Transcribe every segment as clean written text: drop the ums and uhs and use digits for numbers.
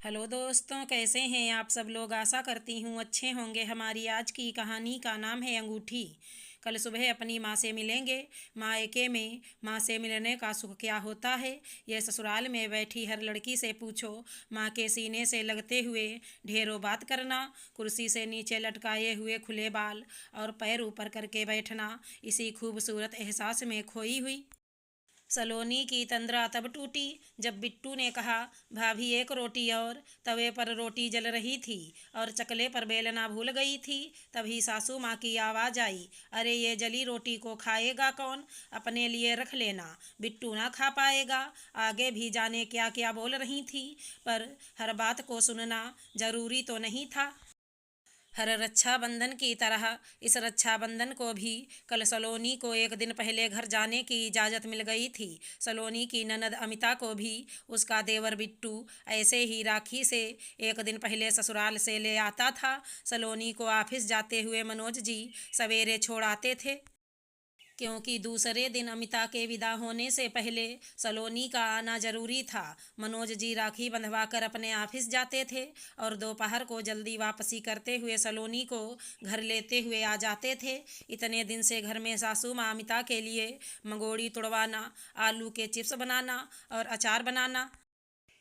Hello दोस्तों, कैसे हैं आप सब लोग। आशा करती हूँ अच्छे होंगे। हमारी आज की कहानी का नाम है अंगूठी। कल सुबह अपनी माँ से मिलेंगे। मायके में माँ से मिलने का सुख क्या होता है, यह ससुराल में बैठी हर लड़की से पूछो। माँ के सीने से लगते हुए ढेरों बात करना, कुर्सी से नीचे लटकाए हुए खुले बाल और पैर ऊपर करके बैठना, इसी खूबसूरत एहसास में खोई हुई। सलोनी की तंद्रा तब टूटी जब बिट्टू ने कहा, भाभी एक रोटी और। तवे पर रोटी जल रही थी और चकले पर बेलना भूल गई थी। तभी सासू माँ की आवाज़ आई, अरे ये जली रोटी को खाएगा कौन, अपने लिए रख लेना, बिट्टू ना खा पाएगा। आगे भी जाने क्या क्या बोल रही थी, पर हर बात को सुनना जरूरी तो नहीं था। हर रक्षाबंधन की तरह इस रक्षाबंधन को भी कल सलोनी को एक दिन पहले घर जाने की इजाज़त मिल गई थी। सलोनी की ननद अमिता को भी उसका देवर बिट्टू ऐसे ही राखी से एक दिन पहले ससुराल से ले आता था। सलोनी को ऑफिस जाते हुए मनोज जी सवेरे छोड़ आते थे, क्योंकि दूसरे दिन अमिता के विदा होने से पहले सलोनी का आना जरूरी था। मनोज जी राखी बंधवा कर अपने ऑफिस जाते थे और दोपहर को जल्दी वापसी करते हुए सलोनी को घर लेते हुए आ जाते थे। इतने दिन से घर में सासू माँ अमिता के लिए मंगोड़ी तुड़वाना, आलू के चिप्स बनाना और अचार बनाना,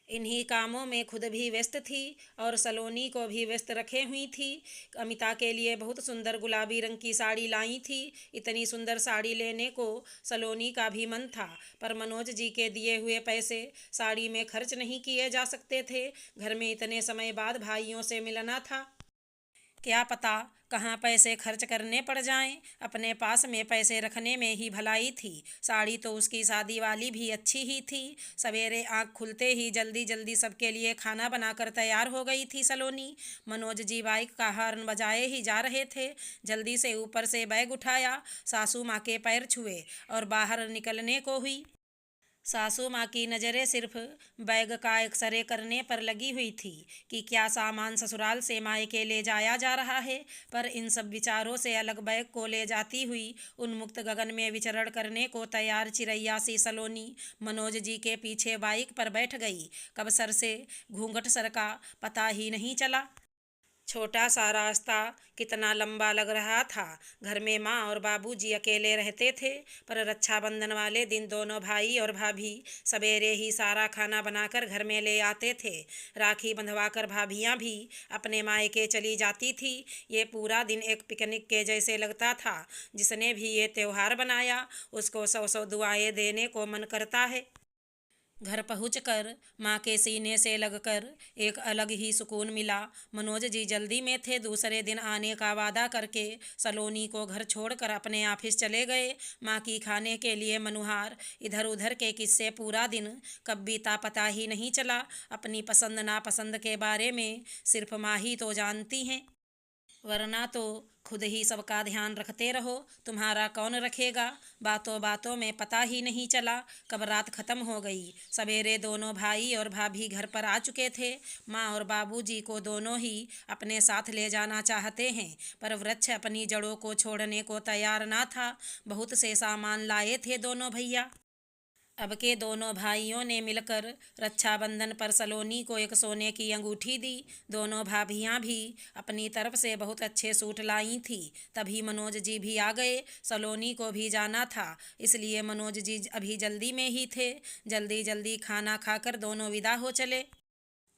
इन्हीं कामों में खुद भी व्यस्त थी और सलोनी को भी व्यस्त रखे हुई थी। अमिता के लिए बहुत सुंदर गुलाबी रंग की साड़ी लाई थी। इतनी सुंदर साड़ी लेने को सलोनी का भी मन था, पर मनोज जी के दिए हुए पैसे साड़ी में खर्च नहीं किए जा सकते थे। घर में इतने समय बाद भाइयों से मिलना था, क्या पता कहाँ पैसे खर्च करने पड़ जाएं। अपने पास में पैसे रखने में ही भलाई थी। साड़ी तो उसकी शादी वाली भी अच्छी ही थी। सवेरे आँख खुलते ही जल्दी जल्दी सबके लिए खाना बनाकर तैयार हो गई थी सलोनी। मनोज जी बाइक का हॉर्न बजाए ही जा रहे थे। जल्दी से ऊपर से बैग उठाया, सासू माँ के पैर छुए और बाहर निकलने को हुई। सासू माँ की नज़रें सिर्फ बैग का एक्सरे करने पर लगी हुई थी कि क्या सामान ससुराल से मायके ले जाया जा रहा है। पर इन सब विचारों से अलग बैग को ले जाती हुई उन्मुक्त गगन में विचरण करने को तैयार चिरैया सी सलोनी मनोज जी के पीछे बाइक पर बैठ गई। कब सर से घूंघट सरका पता ही नहीं चला। छोटा सा रास्ता कितना लंबा लग रहा था। घर में माँ और बाबूजी अकेले रहते थे, पर रक्षाबंधन वाले दिन दोनों भाई और भाभी सवेरे ही सारा खाना बनाकर घर में ले आते थे। राखी बंधवाकर भाभियाँ भी अपने मायके चली जाती थी। ये पूरा दिन एक पिकनिक के जैसे लगता था। जिसने भी ये त्यौहार बनाया उसको सौ सौ दुआएं देने को मन करता है। घर पहुंचकर माँ के सीने से लगकर एक अलग ही सुकून मिला। मनोज जी जल्दी में थे, दूसरे दिन आने का वादा करके सलोनी को घर छोड़कर अपने ऑफिस चले गए। माँ की खाने के लिए मनुहार इधर उधर के किस्से पूरा दिन कब बीता पता ही नहीं चला। अपनी पसंद नापसंद के बारे में सिर्फ माँ ही तो जानती हैं, वरना तो खुद ही सबका ध्यान रखते रहो, तुम्हारा कौन रखेगा। बातों बातों में पता ही नहीं चला कब रात खत्म हो गई। सवेरे दोनों भाई और भाभी घर पर आ चुके थे। माँ और बाबूजी को दोनों ही अपने साथ ले जाना चाहते हैं, पर वृक्ष अपनी जड़ों को छोड़ने को तैयार ना था। बहुत से सामान लाए थे दोनों भैया। अब के दोनों भाइयों ने मिलकर रक्षाबंधन पर सलोनी को एक सोने की अंगूठी दी। दोनों भाभियां भी अपनी तरफ से बहुत अच्छे सूट लाई थी। तभी मनोज जी भी आ गए। सलोनी को भी जाना था, इसलिए मनोज जी अभी जल्दी में ही थे। जल्दी जल्दी खाना खाकर दोनों विदा हो चले।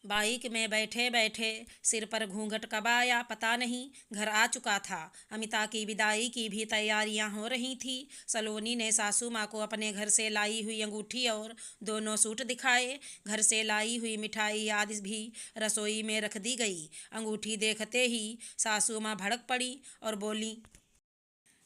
बाइक में बैठे बैठे सिर पर घूंघट कब आया पता नहीं, घर आ चुका था। अमिता की विदाई की भी तैयारियां हो रही थी। सलोनी ने सासू माँ को अपने घर से लाई हुई अंगूठी और दोनों सूट दिखाए। घर से लाई हुई मिठाई आदि भी रसोई में रख दी गई। अंगूठी देखते ही सासू माँ भड़क पड़ी और बोली,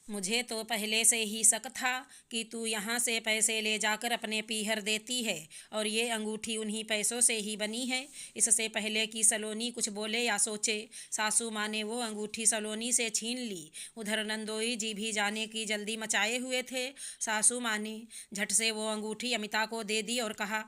मुझे तो पहले से ही शक था कि तू यहाँ से पैसे ले जाकर अपने पीहर देती है और ये अंगूठी उन्हीं पैसों से ही बनी है। इससे पहले कि सलोनी कुछ बोले या सोचे, सासू माँ ने वो अंगूठी सलोनी से छीन ली। उधर नंदोई जी भी जाने की जल्दी मचाए हुए थे। सासू माँ ने झट से वो अंगूठी अमिता को दे दी और कहा,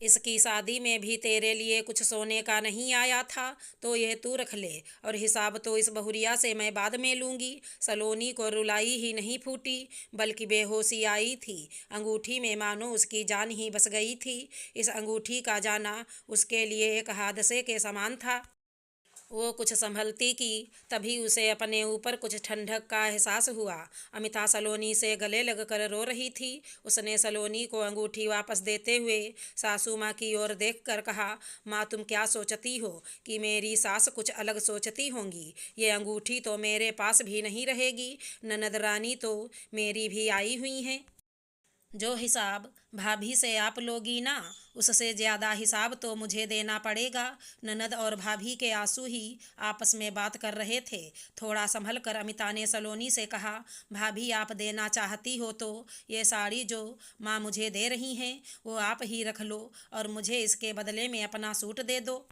इसकी शादी में भी तेरे लिए कुछ सोने का नहीं आया था, तो ये तू रख ले, और हिसाब तो इस बहुरिया से मैं बाद में लूँगी। सलोनी को रुलाई ही नहीं फूटी, बल्कि बेहोशी आई थी। अंगूठी में मानो उसकी जान ही बस गई थी। इस अंगूठी का जाना उसके लिए एक हादसे के समान था। वो कुछ संभलती की तभी उसे अपने ऊपर कुछ ठंडक का एहसास हुआ। अमिता सलोनी से गले लगकर रो रही थी। उसने सलोनी को अंगूठी वापस देते हुए सासू माँ की ओर देखकर कहा, माँ तुम क्या सोचती हो कि मेरी सास कुछ अलग सोचती होंगी? ये अंगूठी तो मेरे पास भी नहीं रहेगी। ननद रानी तो मेरी भी आई हुई हैं। जो हिसाब भाभी से आप लोगी ना, उससे ज़्यादा हिसाब तो मुझे देना पड़ेगा। ननद और भाभी के आंसू ही आपस में बात कर रहे थे। थोड़ा संभल कर अमिता ने सलोनी से कहा, भाभी आप देना चाहती हो तो ये साड़ी जो माँ मुझे दे रही हैं वो आप ही रख लो, और मुझे इसके बदले में अपना सूट दे दो,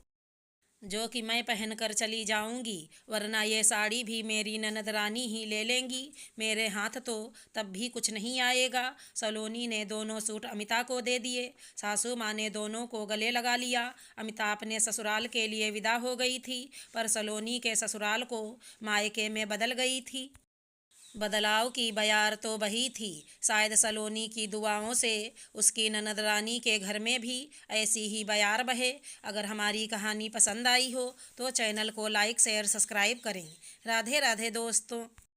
जो कि मैं पहन कर चली जाऊंगी। वरना ये साड़ी भी मेरी ननद रानी ही ले लेंगी। मेरे हाथ तो तब भी कुछ नहीं आएगा। सलोनी ने दोनों सूट अमिता को दे दिए। सासू माँ ने दोनों को गले लगा लिया। अमिता अपने ससुराल के लिए विदा हो गई थी, पर सलोनी के ससुराल को मायके में बदल गई थी। बदलाव की बयार तो बही थी। शायद सलोनी की दुआओं से उसकी ननद रानी के घर में भी ऐसी ही बयार बहे। अगर हमारी कहानी पसंद आई हो तो चैनल को लाइक शेयर सब्सक्राइब करें। राधे राधे दोस्तों।